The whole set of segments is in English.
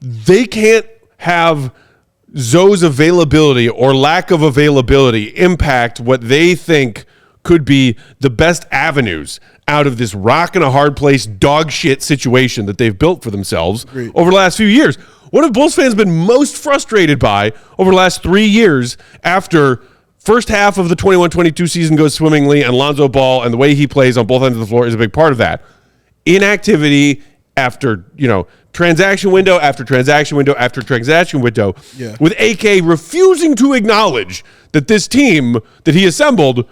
they can't have Zoe's availability or lack of availability impact what they think could be the best avenues out of this rock and a hard place dog shit situation that they've built for themselves over the last few years. What have Bulls fans been most frustrated by over the last 3 years after first half of the 21-22 season goes swimmingly and Lonzo Ball and the way he plays on both ends of the floor is a big part of that? Inactivity after, transaction window after transaction window after transaction window, with AK refusing to acknowledge that this team that he assembled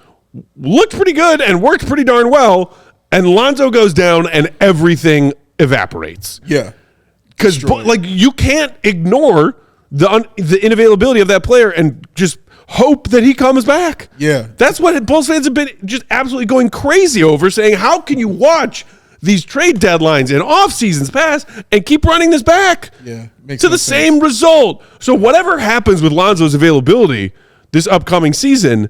looked pretty good and worked pretty darn well, and Lonzo goes down and everything evaporates. Yeah. Because you can't ignore the inavailability of that player and just hope that he comes back. Yeah. That's what Bulls fans have been just absolutely going crazy over, saying, how can you watch these trade deadlines in off seasons past and keep running this back to the same result? So whatever happens with Lonzo's availability this upcoming season,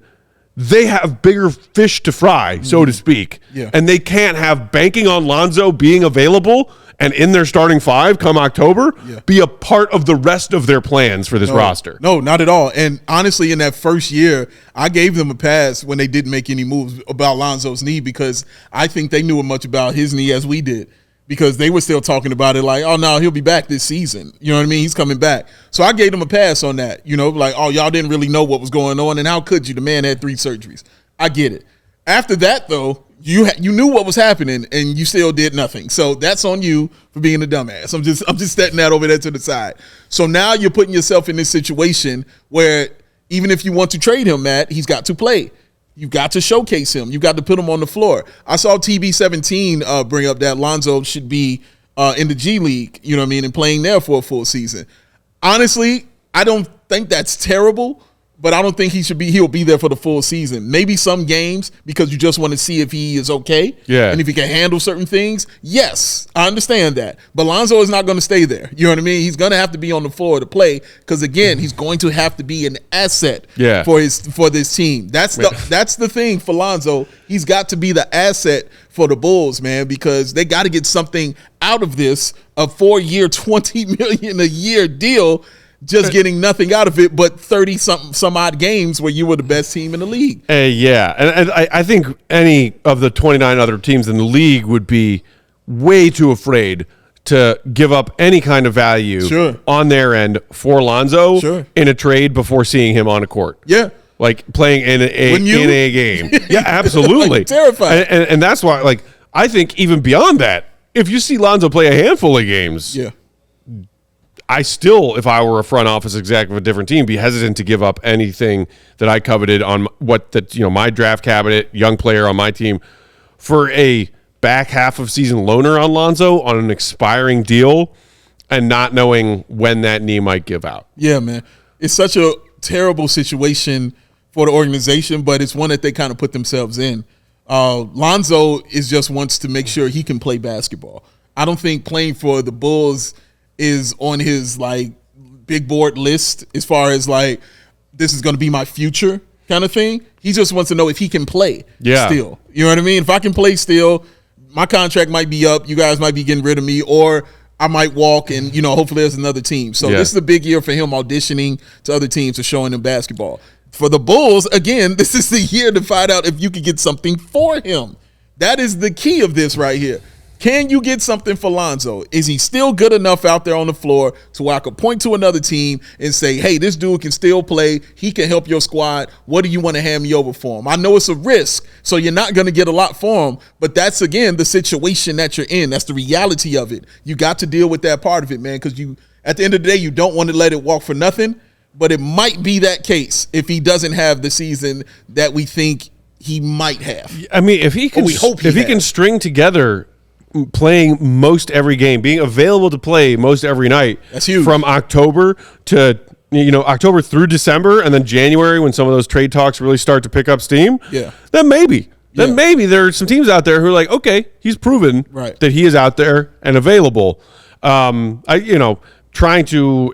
they have bigger fish to fry, so to speak. Yeah. And they can't have banking on Lonzo being available and in their starting five come October be a part of the rest of their plans for this roster. No, not at all. And honestly, in that first year, I gave them a pass when they didn't make any moves about Lonzo's knee, because I think they knew as much about his knee as we did, because they were still talking about it like, oh, no, he'll be back this season. You know what I mean? He's coming back. So I gave them a pass on that, like, oh, y'all didn't really know what was going on, and how could you? The man had 3 surgeries. I get it. After that, though, you knew what was happening, and you still did nothing. So that's on you for being a dumbass. I'm just setting that over there to the side. So now you're putting yourself in this situation where even if you want to trade him, Matt, he's got to play. You've got to showcase him. You've got to put him on the floor. I saw TB17 bring up that Lonzo should be in the G League, and playing there for a full season. Honestly, I don't think that's terrible, but I don't think he'll be there for the full season. Maybe some games, because you just want to see if he is okay. Yeah. And if he can handle certain things. Yes, I understand that. But Lonzo is not going to stay there. You know what I mean? He's going to have to be on the floor to play, because again, he's going to have to be an asset for this team. That's the thing for Lonzo. He's got to be the asset for the Bulls, man, because they got to get something out of this, a 4-year, $20 million a year deal. Just getting nothing out of it but 30-some odd games where you were the best team in the league. And I think any of the 29 other teams in the league would be way too afraid to give up any kind of value on their end for Lonzo in a trade before seeing him on a court. Yeah. Like playing in a game. Yeah, absolutely. Like, terrified. And that's why, I think even beyond that, if you see Lonzo play a handful of games, I still, if I were a front office exec of a different team, be hesitant to give up anything that I coveted on my draft cabinet, young player on my team, for a back half of season loaner on Lonzo on an expiring deal and not knowing when that knee might give out. Yeah, man. It's such a terrible situation for the organization, but it's one that they kind of put themselves in. Lonzo just wants to make sure he can play basketball. I don't think playing for the Bulls is on his big board list as far as this is going to be my future kind of thing. He just wants to know if he can play still. You know what I mean? If I can play still, my contract might be up. You guys might be getting rid of me, or I might walk and, hopefully there's another team. So this is a big year for him auditioning to other teams and showing them basketball. For the Bulls, again, this is the year to find out if you can get something for him. That is the key of this right here. Can you get something for Lonzo? Is he still good enough out there on the floor to where I could point to another team and say, hey, this dude can still play. He can help your squad. What do you want to hand me over for him? I know it's a risk, so you're not going to get a lot for him, but that's, again, the situation that you're in. That's the reality of it. You got to deal with that part of it, man, because at the end of the day, you don't want to let it walk for nothing, but it might be that case if he doesn't have the season that we think he might have. I mean, if he can string together playing most every game, being available to play most every night. That's huge. From October to October through December, and then January when some of those trade talks really start to pick up steam. Yeah. Then maybe there are some teams out there who are like, okay, he's proven that he is out there and available. trying to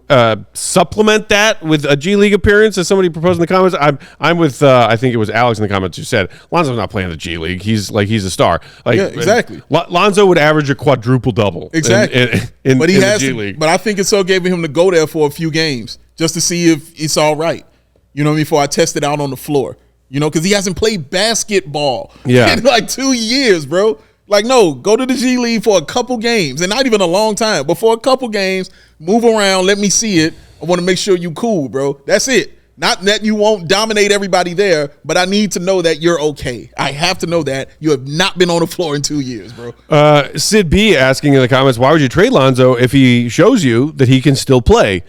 supplement that with a G League appearance, as somebody proposed in the comments. I'm with I think it was Alex in the comments who said Lonzo's not playing the G League. He's a star. Like, yeah, exactly. Lonzo would average a quadruple double. Exactly. In but the G League. But I think it's so gave him to go there for a few games just to see if it's all right. You know what I mean? Before I test it out on the floor. You know, because he hasn't played basketball in like 2 years, bro. Like, no, go to the G League for a couple games, and not even a long time, but for a couple games, move around, let me see it. I want to make sure you cool, bro. That's it. Not that you won't dominate everybody there, but I need to know that you're okay. I have to know that you have not been on the floor in 2 years, bro. Sid B asking in the comments, why would you trade Lonzo if he shows you that he can still play?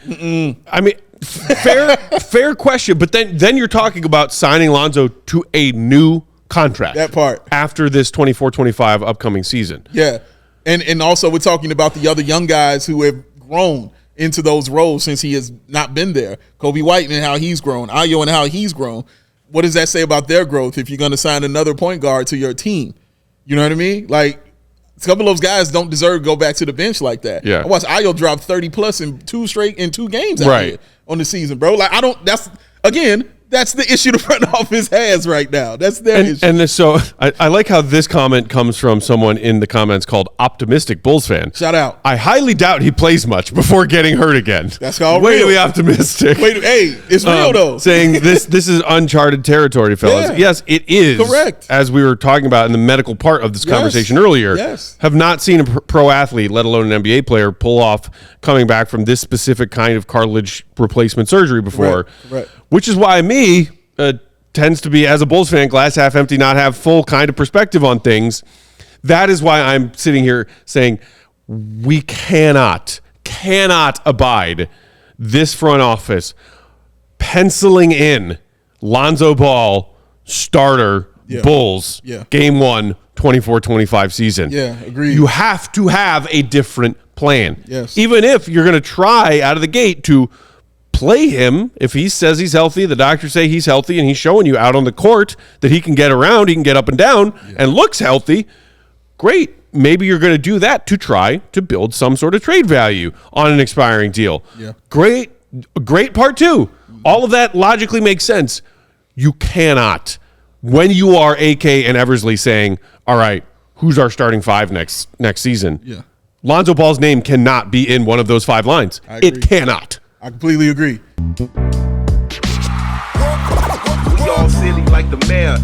I mean, fair question, but then you're talking about signing Lonzo to a new contract. That part. After this 24-25 upcoming season. Yeah. And also we're talking about the other young guys who have grown into those roles since he has not been there. Kobe White and how he's grown. Ayo and how he's grown. What does that say about their growth if you're going to sign another point guard to your team? You know what I mean? Like, a couple of those guys don't deserve to go back to the bench like that. Yeah. I watched Ayo drop 30-plus in two games out here on the season, bro. Like, that's the issue the front office has right now. That's their issue. And so I like how this comment comes from someone in the comments called Optimistic Bulls Fan. Shout out. I highly doubt he plays much before getting hurt again. That's called way real. to be optimistic. Hey, it's real though. Saying this is uncharted territory, fellas. Yeah. Yes, it is. Correct. As we were talking about in the medical part of this conversation earlier. Yes. Have not seen a pro athlete, let alone an NBA player, pull off coming back from this specific kind of cartilage replacement surgery before. Correct. Which is why tends to be, as a Bulls fan, glass half empty, not have full kind of perspective on things. That is why I'm sitting here saying we cannot abide this front office penciling in Lonzo Ball starter Bulls game 1 24-25 season. Yeah, agreed. You have to have a different plan. Yes. Even if you're going to try out of the gate to play him, if he says he's healthy, the doctors say he's healthy, and he's showing you out on the court that he can get around, he can get up and down, and looks healthy, great. Maybe you're going to do that to try to build some sort of trade value on an expiring deal. Yeah. Great part two. All of that logically makes sense. You cannot, when you are AK and Eversley saying, all right, who's our starting five next season? Yeah. Lonzo Ball's name cannot be in one of those 5 lines. It cannot. I completely agree. We all silly like the mayor.